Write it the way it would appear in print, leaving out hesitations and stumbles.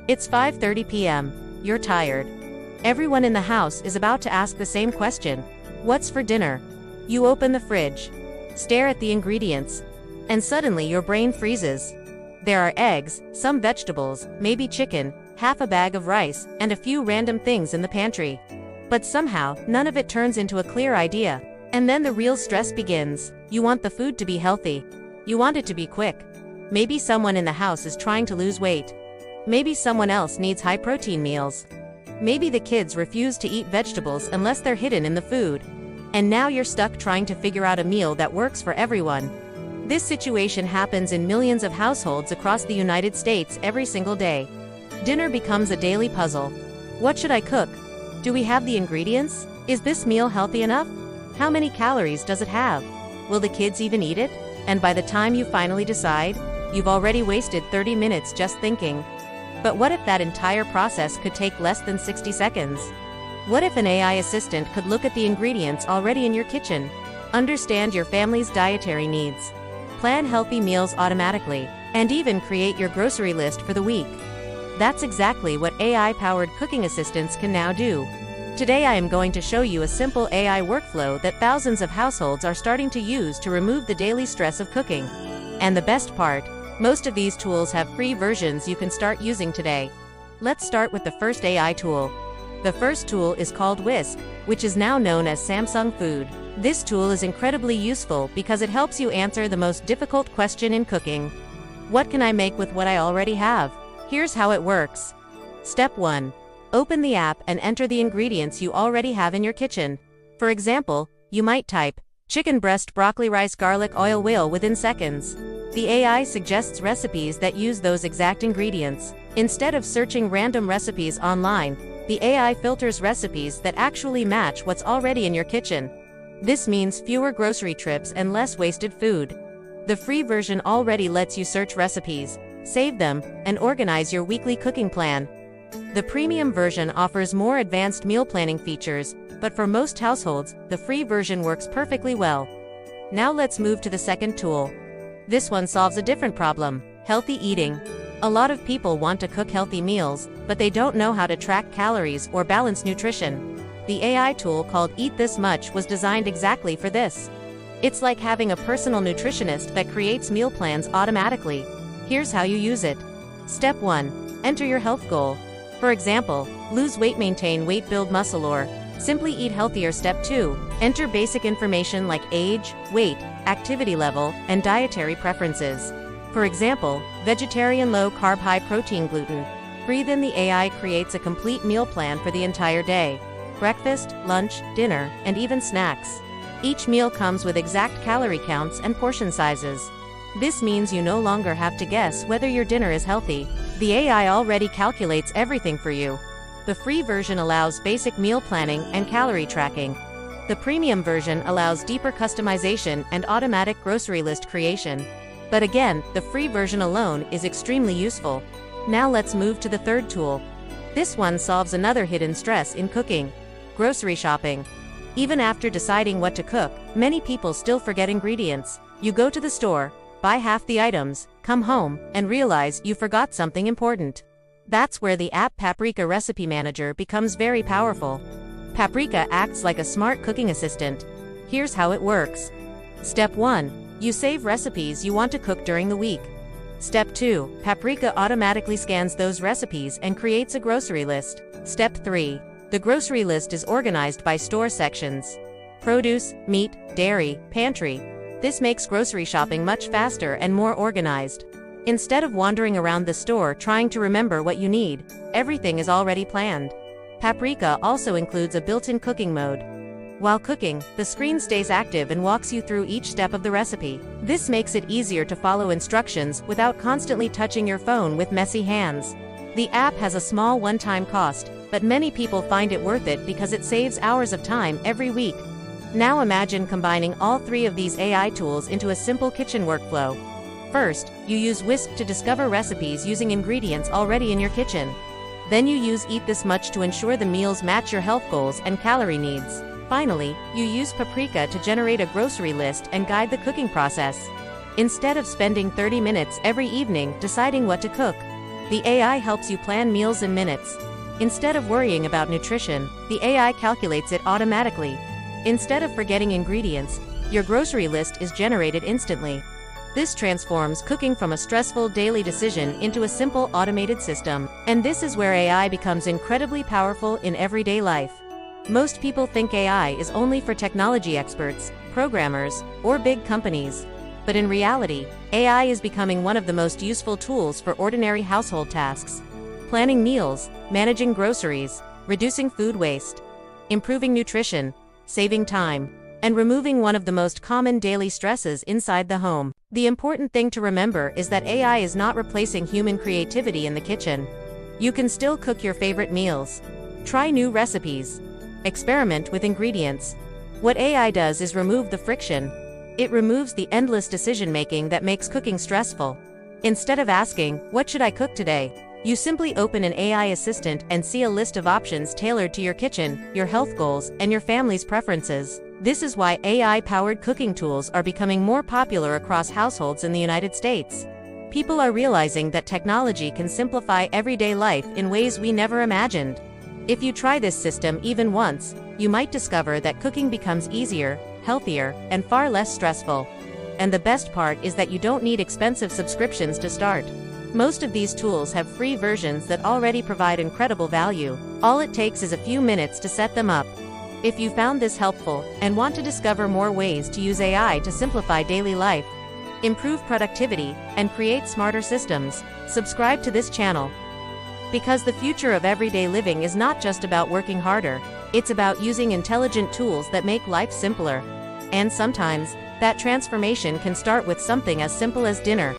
It's 5:30 p.m. You're tired. Everyone in the house is about to ask the same question. What's for dinner? You open the fridge, stare at the ingredients, and suddenly your brain freezes. There are eggs, some vegetables, maybe chicken, half a bag of rice, and a few random things in the pantry. But somehow, none of it turns into a clear idea. And then the real stress begins. You want the food to be healthy. You want it to be quick. Maybe someone in the house is trying to lose weight. Maybe someone else needs high-protein meals. Maybe the kids refuse to eat vegetables unless they're hidden in the food. And now you're stuck trying to figure out a meal that works for everyone. This situation happens in millions of households across the United States every single day. Dinner becomes a daily puzzle. What should I cook? Do we have the ingredients? Is this meal healthy enough? How many calories does it have? Will the kids even eat it? And by the time you finally decide, you've already wasted 30 minutes just thinking. But what if that entire process could take less than 60 seconds? What if an AI assistant could look at the ingredients already in your kitchen, understand your family's dietary needs, plan healthy meals automatically, and even create your grocery list for the week? That's exactly what AI-powered cooking assistants can now do. Today I am going to show you a simple AI workflow that thousands of households are starting to use to remove the daily stress of cooking. And the best part, most of these tools have free versions you can start using today. Let's start with the first AI tool. The first tool is called Whisk, which is now known as Samsung Food. This tool is incredibly useful because it helps you answer the most difficult question in cooking. What can I make with what I already have? Here's how it works. Step 1. Open the app and enter the ingredients you already have in your kitchen. For example, you might type, chicken breast, broccoli, rice, garlic, oil, whale within seconds. The AI suggests recipes that use those exact ingredients. Instead of searching random recipes online, the AI filters recipes that actually match what's already in your kitchen. This means fewer grocery trips and less wasted food. The free version already lets you search recipes, save them, and organize your weekly cooking plan. The premium version offers more advanced meal planning features, but for most households, the free version works perfectly well. Now let's move to the second tool. This one solves a different problem: healthy eating. A lot of people want to cook healthy meals, but they don't know how to track calories or balance nutrition. The AI tool called Eat This Much was designed exactly for this. It's like having a personal nutritionist that creates meal plans automatically. Here's how you use it. Step 1. Enter your health goal. For example, lose weight, maintain weight, build muscle, or simply eat healthier. Step 2. Enter basic information like age, weight, activity level, and dietary preferences. For example, vegetarian, low carb, high protein, gluten. Breathe in. The AI creates a complete meal plan for the entire day. Breakfast, lunch, dinner, and even snacks. Each meal comes with exact calorie counts and portion sizes. This means you no longer have to guess whether your dinner is healthy. The AI already calculates everything for you. The free version allows basic meal planning and calorie tracking. The premium version allows deeper customization and automatic grocery list creation. But again, the free version alone is extremely useful. Now let's move to the third tool. This one solves another hidden stress in cooking: grocery shopping. Even after deciding what to cook, many people still forget ingredients. You go to the store, buy half the items, come home, and realize you forgot something important. That's where the app Paprika Recipe Manager becomes very powerful. Paprika acts like a smart cooking assistant. Here's how it works. Step 1. You save recipes you want to cook during the week. Step 2. Paprika automatically scans those recipes and creates a grocery list. Step 3. The grocery list is organized by store sections: produce, meat, dairy, pantry. This makes grocery shopping much faster and more organized. Instead of wandering around the store trying to remember what you need, everything is already planned. Paprika also includes a built-in cooking mode. While cooking, the screen stays active and walks you through each step of the recipe. This makes it easier to follow instructions without constantly touching your phone with messy hands. The app has a small one-time cost, but many people find it worth it because it saves hours of time every week. Now imagine combining all three of these AI tools into a simple kitchen workflow. First, you use Whisk to discover recipes using ingredients already in your kitchen. Then you use Eat This Much to ensure the meals match your health goals and calorie needs. Finally, you use Paprika to generate a grocery list and guide the cooking process. Instead of spending 30 minutes every evening deciding what to cook, The AI helps you plan meals in minutes. Instead of worrying about nutrition, the AI calculates it automatically. Instead of forgetting ingredients, your grocery list is generated instantly. This transforms cooking from a stressful daily decision into a simple automated system. And this is where AI becomes incredibly powerful in everyday life. Most people think AI is only for technology experts, programmers, or big companies. But in reality, AI is becoming one of the most useful tools for ordinary household tasks. Planning meals, managing groceries, reducing food waste, improving nutrition, saving time, and removing one of the most common daily stresses inside the home. The important thing to remember is that AI is not replacing human creativity in the kitchen. You can still cook your favorite meals. Try new recipes. Experiment with ingredients. What AI does is remove the friction. It removes the endless decision-making that makes cooking stressful. Instead of asking, "What should I cook today?" you simply open an AI assistant and see a list of options tailored to your kitchen, your health goals, and your family's preferences. This is why AI-powered cooking tools are becoming more popular across households in the United States. People are realizing that technology can simplify everyday life in ways we never imagined. If you try this system even once, you might discover that cooking becomes easier, healthier, and far less stressful. And the best part is that you don't need expensive subscriptions to start. Most of these tools have free versions that already provide incredible value. All it takes is a few minutes to set them up. If you found this helpful and want to discover more ways to use AI to simplify daily life, improve productivity, and create smarter systems, subscribe to this channel. Because the future of everyday living is not just about working harder, it's about using intelligent tools that make life simpler. And sometimes, that transformation can start with something as simple as dinner.